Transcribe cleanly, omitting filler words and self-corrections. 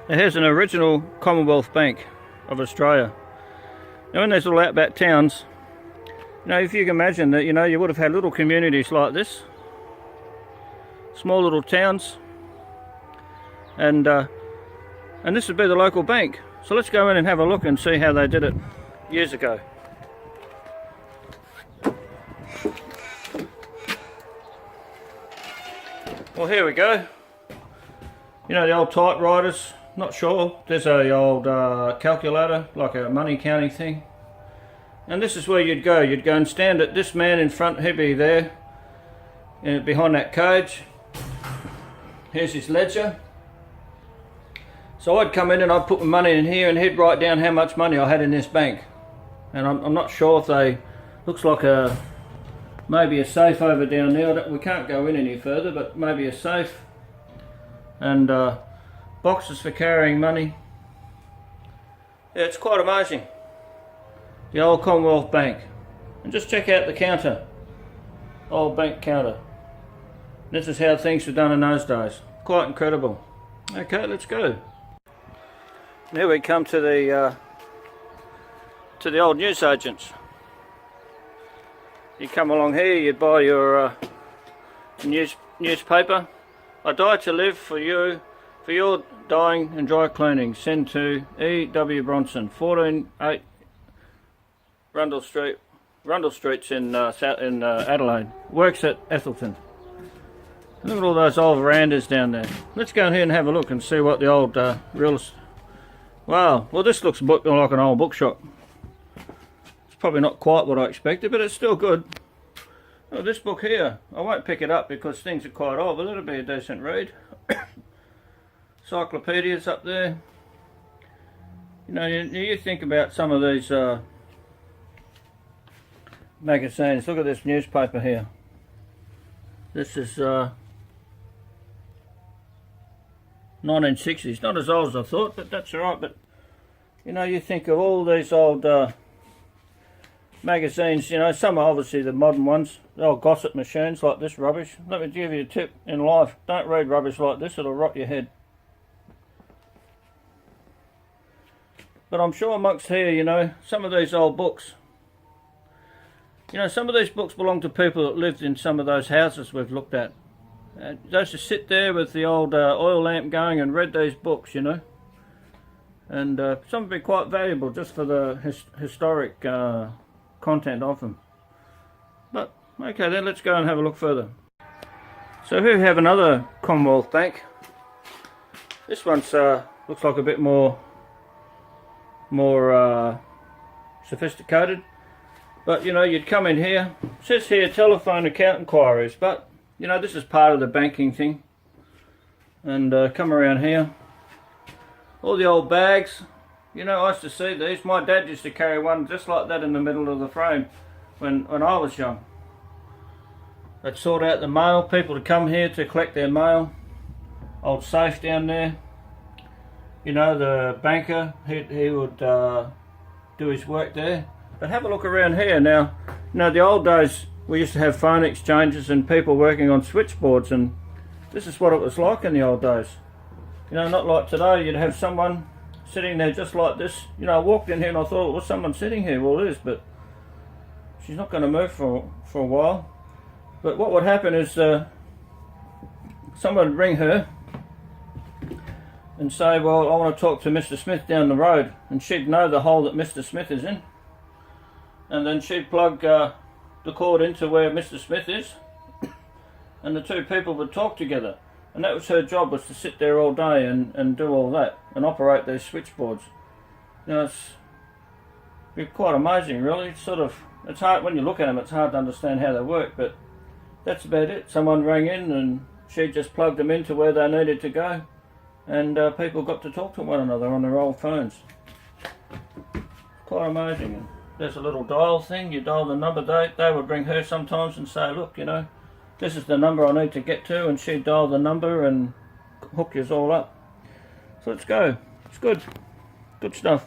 Now here's an original Commonwealth Bank of Australia. Now in these little outback towns, if you can imagine that, you would have had little communities like this, small little towns, and this would be the local bank. So let's go in and have a look and see how they did it years ago. Well, here we go. The old typewriters, not sure. There's a old calculator, like a money counting thing. And this is where you'd go. You'd go and stand at this man in front, he'd be there, behind that cage. Here's his ledger. So I'd come in and I'd put my money in here and he'd write down how much money I had in this bank. And I'm not sure if they, looks like maybe a safe over down there. We can't go in any further, but maybe a safe. And boxes for carrying money. Yeah, it's quite amazing. The old Commonwealth Bank. And just check out the counter. Old bank counter. This is how things were done in those days. Quite incredible. Okay, let's go. Now we come to the old newsagents. You come along here, you buy your newspaper. I die to live for you, for your dying and dry cleaning. Send to E.W. Bronson, 14-8 Rundle Street. Rundle Street's in Adelaide. Works at Ethelton. Look at all those old verandas down there. Let's go in here and have a look and see what the old Wow, well this looks like an old bookshop. It's probably not quite what I expected, but it's still good. Oh, this book here, I won't pick it up because things are quite old, but it'll be a decent read. Encyclopedias up there. You think about some of these magazines. Look at this newspaper here. This is 1960s. Not as old as I thought, but that's alright. But you think of all these old magazines, some are obviously the modern ones, the old gossip machines like this rubbish. Let me give you a tip in life: don't read rubbish like this, it'll rot your head. But I'm sure amongst here, some of these old books, some of these books belong to people that lived in some of those houses we've looked at. They used to sit there with the old oil lamp going and read these books, and some would be quite valuable just for the historic content of them. But okay, then let's go and have a look further. So here we have another Commonwealth Bank. This one's looks like a bit more sophisticated. But you'd come in here. It says here telephone account inquiries, but this is part of the banking thing. And come around here. All the old bags. I used to see these. My dad used to carry one just like that in the middle of the frame when I was young. They'd sort out the mail. People would come here to collect their mail. Old safe down there. The banker, he would do his work there. But have a look around here now. The old days we used to have phone exchanges and people working on switchboards, and this is what it was like in the old days. Not like today. You'd have someone sitting there just like this. I walked in here and I thought, well, someone sitting here. Well, it is, but she's not going to move for a while. But what would happen is someone would ring her and say, well, I want to talk to Mr. Smith down the road, and she'd know the hole that Mr. Smith is in, and then she'd plug the cord into where Mr. Smith is, and the two people would talk together. And that was her job, was to sit there all day and do all that and operate those switchboards. It's quite amazing, really. It's hard when you look at them. It's hard to understand how they work, but that's about it. Someone rang in and she just plugged them into where they needed to go, and people got to talk to one another on their old phones. Quite amazing. And there's a little dial thing. You dial the number. They would ring her sometimes and say, look, this is the number I need to get to, and she'd dial the number and hook us all up. So let's go. It's good. Good stuff.